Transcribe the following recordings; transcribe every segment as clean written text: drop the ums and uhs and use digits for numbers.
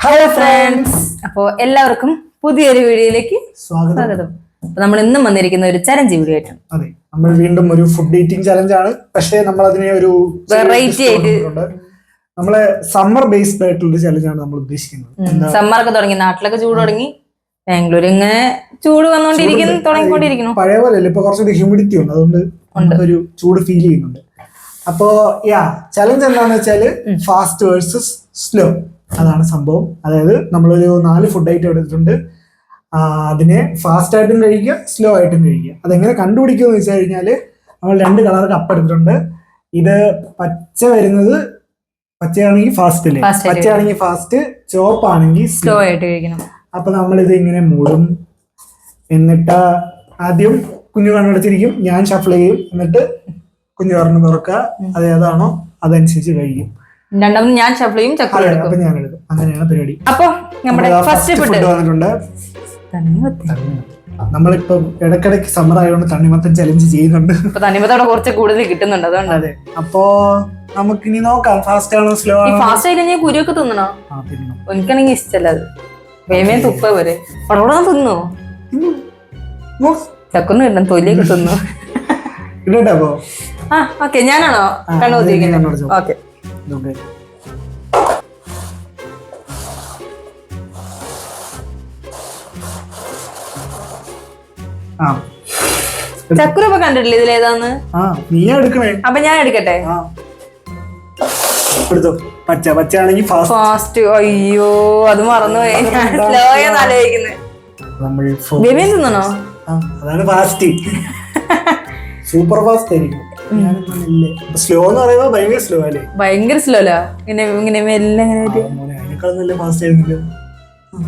Hello friends, അപ്പോൾ എല്ലാവർക്കും പുതിയൊരു വീഡിയോയിലേക്ക് സ്വാഗതം. അപ്പൊ നമ്മൾ ഇന്നും വന്നിരിക്കുന്ന ഒരു ചലഞ്ച് വീഡിയോ ആയിട്ടാണ്. അതെ, നമ്മൾ വീണ്ടും ഒരു ഫുഡ് ഈറ്റിംഗ് ചലഞ്ച് ആണ്. പക്ഷേ നമ്മൾ അതിനെ ഒരു വെറൈറ്റി ആയിട്ട് നമ്മളെ സമ്മർ ബേസ്ഡ് ആയിട്ടുള്ള ചലഞ്ച് ആണ് നമ്മൾ ഉദ്ദേശിക്കുന്നത്. സമ്മർ ഒക്കെ തുടങ്ങി, നാട്ടിലൊക്കെ ചൂട് തുടങ്ങി, ബാംഗ്ലൂർ ഇങ്ങനെ ചൂട് തുടങ്ങിക്കൊണ്ടിരിക്കുന്നു. പഴയ പോലെ അല്ല, ഇപ്പൊ കുറച്ചുകൂടി ഹ്യൂമിഡിറ്റി ഉണ്ട്, അതുകൊണ്ട് ഒരു ചൂട് ഫീൽ ചെയ്യുന്നുണ്ട്. അപ്പോ ചലഞ്ച് എന്താണെന്ന് വെച്ചാല് ഫാസ്റ്റ് വേഴ്സസ് സ്ലോ, അതാണ് സംഭവം. അതായത് നമ്മളൊരു 4 ഫുഡ് ഐറ്റം എടുത്തിട്ടുണ്ട്. അതിനെ ഫാസ്റ്റ് ആയിട്ടും കഴിക്കുക, സ്ലോ ആയിട്ടും കഴിക്കുക. അതെങ്ങനെ കണ്ടുപിടിക്കുക എന്ന് വെച്ച് കഴിഞ്ഞാല് നമ്മൾ 2 കളർ കപ്പ് എടുത്തിട്ടുണ്ട്. ഇത് പച്ച വരുന്നത് പച്ചയാണെങ്കിൽ ഫാസ്റ്റ് അല്ലേ, പച്ചയാണെങ്കിൽ ഫാസ്റ്റ്, ചുവപ്പാണെങ്കിൽ സ്ലോ ആയിട്ട് കഴിക്കണം. അപ്പൊ നമ്മളിത് ഇങ്ങനെ മൂടും. എന്നിട്ട് ആദ്യം കുഞ്ഞു കണ്ണടച്ചിരിക്കും, ഞാൻ ഷഫിൾ ചെയ്യും. എന്നിട്ട് കുഞ്ഞു പറഞ്ഞു തുറക്കുക, അത് ഏതാണോ അതനുസരിച്ച് കഴിക്കും. രണ്ടാമത് ഞാൻ ഷഫിൾ ചെയ്യും, അപ്പൊ ഞാൻ എടുക്കും. അങ്ങനെയാണ് പരിപാടി. അപ്പൊ നമ്മുടെ ഫസ്റ്റ് ഫുഡ് വന്നിട്ടുണ്ട്. നമ്മളിപ്പം ഇടക്കിടക്ക് സമ്മർ ആയതുകൊണ്ട് തണ്ണിമത്തൻ ചലഞ്ച് ചെയ്യുന്നുണ്ട്. തണ്ണിമത്തോടെ കുറച്ച് കൂടുതൽ കിട്ടുന്നുണ്ട്, അതുകൊണ്ട്. അതെ, അപ്പോ നമുക്കിനി നോക്കാം ഫാസ്റ്റ് ആണോ സ്ലോ ആണോ. ഫാസ്റ്റ് ആയി കഴിഞ്ഞാൽ കുരുവൊക്കെ തിന്നണോ? എനിക്കാണെങ്കിൽ ഇഷ്ടമല്ല അത്. വേമേ തുപ്പ വരെ പടപടാ തിന്നോ, ചക്കൊന്നും കിട്ടണം, തൊലിയൊക്കെ തിന്നു. ഇടട്ടോ. ഓക്കെ, ഞാനാണോ കണ്ണുതിരിക്കുന്നത്? ഓക്കെ, ചക്കുരപ്പൊ കണ്ടിട്ടില്ല ഇതിലേതാന്ന്? അപ്പൊ ഞാൻ എടുക്കട്ടെ. പച്ചയാണെങ്കിൽ ഫാസ്റ്റ്. അയ്യോ, അത് മറന്നുപോയി. ഞാൻ സ്ലോ ആണെന്ന് ആലോചിക്കുന്നത്. തിന്നണോ? അതാണ് ഫാസ്റ്റ്. സൂപ്പർ ഫാസ്റ്റ് ആയിരിക്കും. സ്ലോ എന്ന് പറയുന്നത് ഭയങ്കര സ്ലോ അല്ലേ? ഭയങ്കര സ്ലോ അല്ല, ഇങ്ങനെ മെല്ലെ അതിനേക്കാളും നല്ല ഫാസ്റ്റ് ആയിരുന്നില്ല.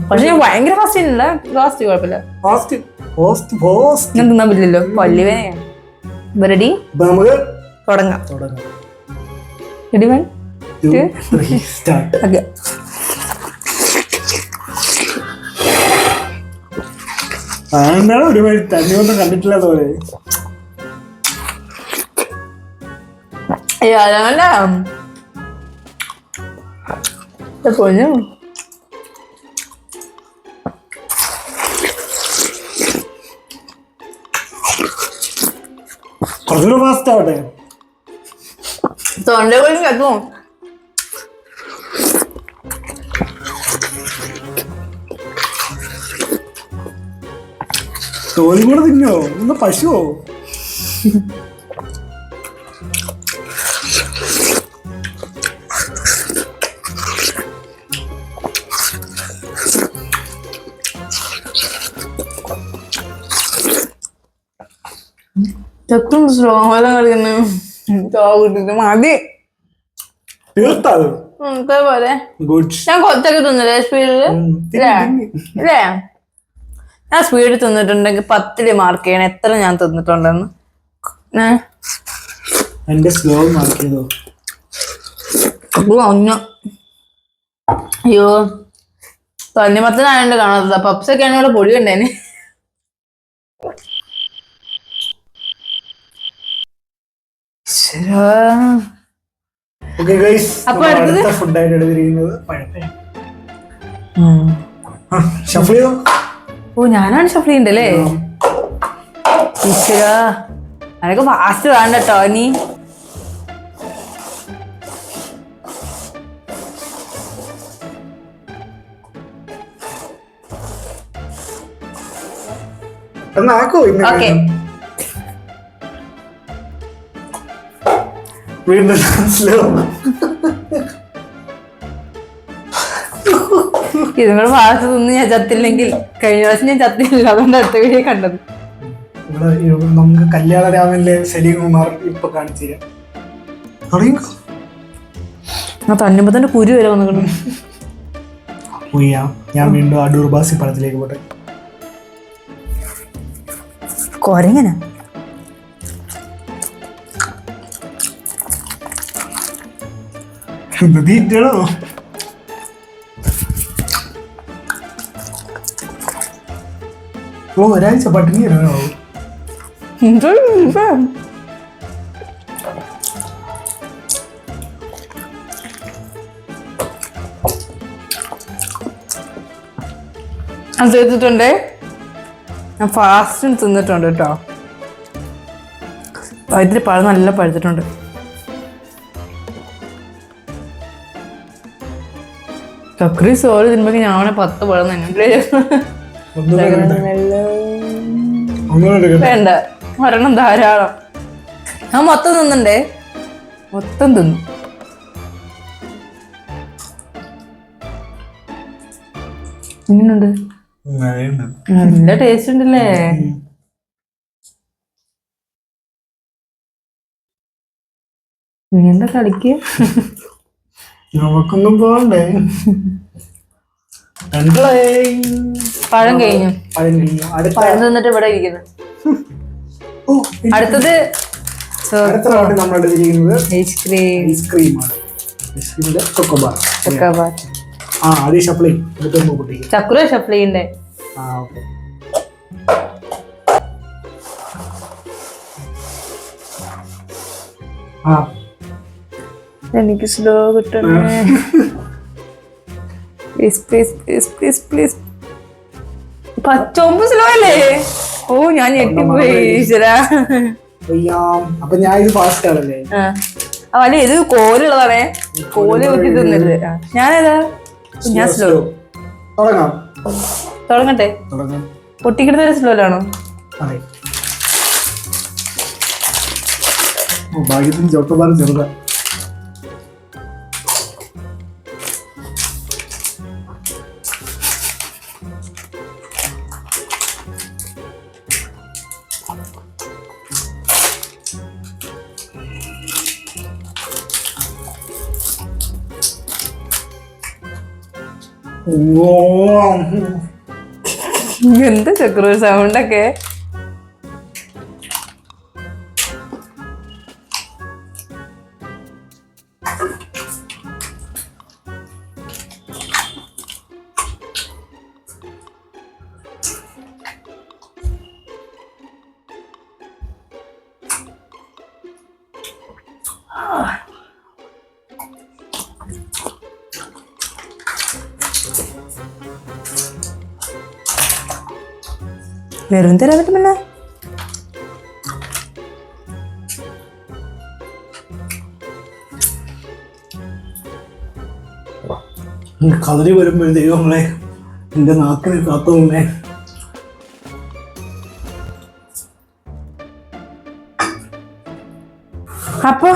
പക്ഷെ ഞാൻ ഭയങ്കര ഫാസ്റ്റ് ആയിരുന്നില്ല. ഫാസ്റ്റ് കുഴപ്പമില്ല. ഞാൻ തിന്നാൻ പറ്റില്ലല്ലോ, പല്ലുവേനയാണ്. റെഡി? നമുക്ക് തുടങ്ങാം. റെഡി? 1 2 3 സ്റ്റാർട്ട്. ഓക്കെ, ഒരുപാട് തന്നെയൊന്നും കണ്ടിട്ടില്ല പോലെ. പൊന്നു കുറച്ചുകൂടെ ഫാസ്റ്റ് ആവട്ടെ. തൊണ്ട പോലും കേട്ടോ. തോലി കൂടെ തിന്നോ? ഒന്ന് പശുവോ? ചക്കും സ്ലോല കളിക്കുന്നു. മതി പോലെ. ഞാൻ കൊച്ചൊക്കെ തിന്നില്ലേ സ്പീഡില്? ഇല്ലേ, ഞാൻ സ്പീഡിൽ തിന്നിട്ടുണ്ടെങ്കിൽ 10 മാർക്ക് ചെയ്യണം എത്ര ഞാൻ തിന്നിട്ടുണ്ടെന്ന്. അയ്യോ, തണ്ണിമത്തനായോണ്ട് കാണാത്തതാ. പപ്സൊക്കെ ആണെങ്കിൽ ഇവിടെ പൊടി കണ്ടേന്. അപ്പൊ അടുത്ത ഫുഡായിട്ട് എടുത്തിരിക്കുന്നത് പഴപ്പഴം. ഷഫിൾ ചെയ്തോ? ഓ, ഞാനാണ് ഷഫിൾ ചെയ്യണ്ടല്ലേ? ഈശ്വരാ, അനക്ക് ഫാസ്റ്റ് വേണ്ട കേട്ടോ. നീ ഓക്കെ, വീണ്ടും സ്ലോ. ഇതുങ്ങൾ ഫാസ്റ്റ് തിന്ന് ഞാൻ ചത്തില്ലെങ്കിൽ, കഴിഞ്ഞ പ്രാവശ്യം ഞാൻ ചത്തില്ല, അതുകൊണ്ട് അടുത്ത വീഡിയോ കണ്ടത്. ഇവിടെ നമുക്ക് കല്യാണ രാമനിലെ സലീം കുമാർ ഇപ്പൊ കാണിച്ചു തരാം. തണ്ണിമത്തന്റെ കുരു വരെ വന്നു. ഞാൻ വീണ്ടും അടൂർ ബാസി പടത്തിലേക്ക് പോട്ടെ. കൊരങ്ങന തീറ്റണോ? ഒരാഴ്ച പട്ടിണി വരണോ? അത് ചെയ്തിട്ടുണ്ട്. ഞാൻ ഫാസ്റ്റിന് തിന്നിട്ടുണ്ട് കേട്ടോ. ഇതിൽ പഴം നല്ല പഴുത്തിട്ടുണ്ട്. ചക്രി സോറി തിന്നുമ്പോ ഞാൻ 10 പഴം തന്നെ വേണ്ട, ഒരെണ്ണം ധാരാളം. ഞാൻ മൊത്തം തിന്നണ്ടേ, മൊത്തം തിന്നു. എങ്ങനെയുണ്ട്? നല്ല ടേസ്റ്റ് ഉണ്ടല്ലേ. നീണ്ട കളിക്ക്. നമുക്കൊന്നും പോകണ്ടേ. പഴം കഴിഞ്ഞു. പഴം തിന്നിട്ട് ഇവിടെ ഇരിക്കുന്നു. അടുത്തത് ചക്കുര ഷപ്ലിന്റെ. എനിക്ക് സ്ലോ കിട്ടണേ please please please please please. 19 slow അല്ലേ? ഓ ഞാൻ ഞെട്ടിപ്പോയി. അപ്പൊ ഞാൻ ഇത് ഫാസ്റ്റ് ആണല്ലേ. അല്ലേ ഇത് കോലുള്ളതാണേ, കോല് കുത്തി തിന്നരുത്. ഞാനേതാ? ഞാൻ സ്ലോ. തുടങ്ങട്ടെ. പൊട്ടിക്കിടുന്ന സ്ലോയിലാണോ? ഭാഗ്യത്തിന് ചോക്കോബാർ ചെറുതാ. എന്താ ചക്ര സൗണ്ടൊക്കെ? വെറും തരാൻ പറ്റുമല്ല. കതറി വരുമ്പോൾ ദൈവങ്ങളെ എന്റെ നാക്കിന് കാത്തോന്നേ. അപ്പൊ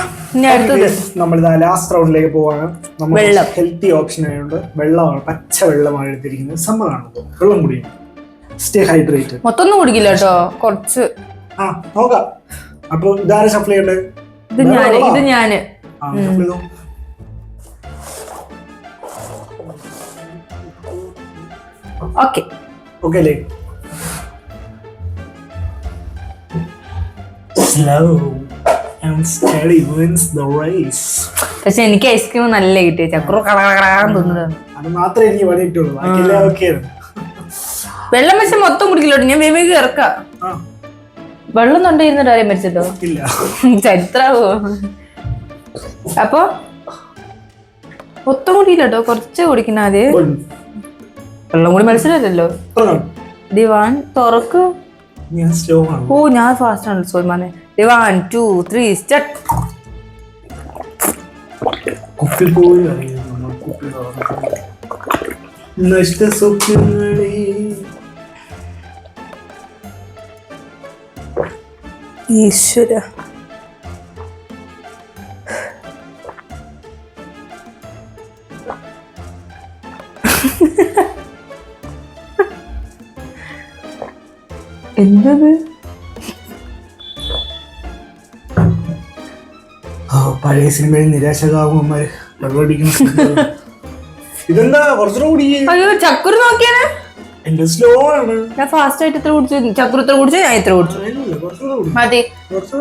നമ്മളിതാ ലാസ്റ്റ് റൗണ്ടിലേക്ക് പോവാണ്. നമ്മൾ ഹെൽത്തി ഓപ്ഷൻ ആയതുകൊണ്ട് വെള്ളമാണ്, പച്ച വെള്ളമാണ് എടുത്തിരിക്കുന്നത്. സമ്മറാണ്, വെള്ളം കുടിയും. Stay hydrated. മൊത്തം കുടിക്കില്ല കേട്ടോ, കുറച്ച്. നോക്കാം. അപ്പൊ ഇതാരെ ഷഫിൾ ചെയ്യണ്ടേ? ഇത് ഞാന്. ഓക്കെ ഓക്കെ അല്ലേ? Slow and steady wins the race. പക്ഷെ എനിക്ക് ഐസ്ക്രീം നല്ല കിട്ടിയ ചക്രു തോന്നുന്നത്. അത് മാത്രമേ എനിക്ക് പണിയിട്ടുള്ളൂ, ബാക്കിയെല്ലാം ഓക്കെയാണ്. വെള്ളം വെച്ച് മൊത്തം കുടിക്കില്ലോട്ടോ, ഞാൻ വേഗം ഇറക്കാം. വെള്ളം തൊണ്ടിരുന്നിട്ട് ആരെയും മരിച്ചിട്ടോ? ഇല്ല. ചരിത്രവോ? അപ്പൊ മൊത്തം കുടിക്കില്ലോട്ടോ, കുറച്ച് കുടിക്കുന്ന. ആദ്യം വെള്ളം കൂടി മത്സരമല്ലല്ലോ. ദിവാൻ തുറക്ക്. ഓ ഞാൻ ഫാസ്റ്റ് ആണ് സോയ്മാനെ. 1 2 3 സ്റ്റാർട്ട്. ഈശ്വര, എന്തത്? പഴയ സിനിമയിൽ നിരാശകാവുമാര് വെള്ളമടിക്കുന്ന. ഇതെന്താ കുറച്ചുകൂടി? അയ്യോ ചക്കുരു നോക്കിയാണ്. എന്റെ സ്ലോ ആണ്. ഞാൻ ഫാസ്റ്റ് ആയിട്ട് ഇത്ര കുടിച്ചു. ചക്കുരു ഇത്ര കുടിച്ചു, ഞാൻ ഇത്ര കുടിച്ചു. മതി.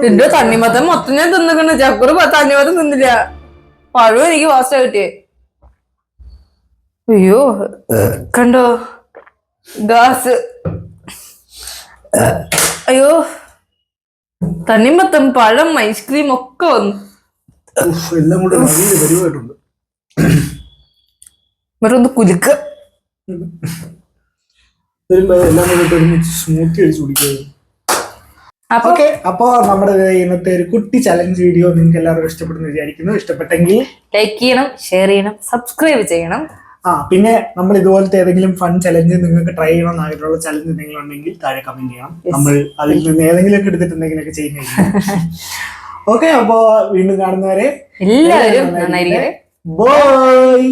എന്റെ തണ്ണിമത്തം മൊത്തം ഞാൻ തിന്നിക്കണ. ചക്കുരു തണ്ണിമത്തം തിന്നില്ല. പഴവും എനിക്ക് ഫാസ്റ്റ് കിട്ടിയേ. അയ്യോ കണ്ടോ ഗ്യാസ്. അയ്യോ തണ്ണിമത്തം, പഴം, ഐസ്ക്രീം ഒക്കെ വന്നു. എല്ലാം കൂടെ പരിപാടിയുണ്ട്. മറ്റൊന്ന് കുലുക്ക്. എല്ലാം കൂടി ഒരുമിച്ച് സ്മൂത്തി അടിച്ച് കുടിക്കുക. അപ്പൊ ഓക്കെ, അപ്പോ നമ്മുടെ ഇന്നത്തെ ഒരു കുട്ടി ചലഞ്ച് വീഡിയോ നിങ്ങൾക്ക് എല്ലാവർക്കും ഇഷ്ടപ്പെടുന്നു വിചാരിക്കുന്നു. ഇഷ്ടപ്പെട്ടെങ്കിൽ ലൈക്ക് ചെയ്യണം, ഷെയർ ചെയ്യണം, സബ്സ്ക്രൈബ് ചെയ്യണം. പിന്നെ നമ്മൾ ഇതുപോലത്തെ ഏതെങ്കിലും ഫൺ ചലഞ്ച് നിങ്ങൾക്ക് ട്രൈ ചെയ്യണമെന്ന് ആഗ്രഹമുള്ള ചലഞ്ച് എന്തെങ്കിലും ഉണ്ടെങ്കിൽ താഴെ കമന്റ് ചെയ്യണം. നമ്മൾ അതിൽ നിന്ന് ഏതെങ്കിലും ഒക്കെ എടുത്തിട്ട് എന്തെങ്കിലുമൊക്കെ ചെയ്യുന്നതായിരിക്കും. ഓക്കെ, അപ്പോ വീണ്ടും കാണുന്നവരെ എല്ലാവരും നന്നായിരിക്കട്ടെ. ബൈ.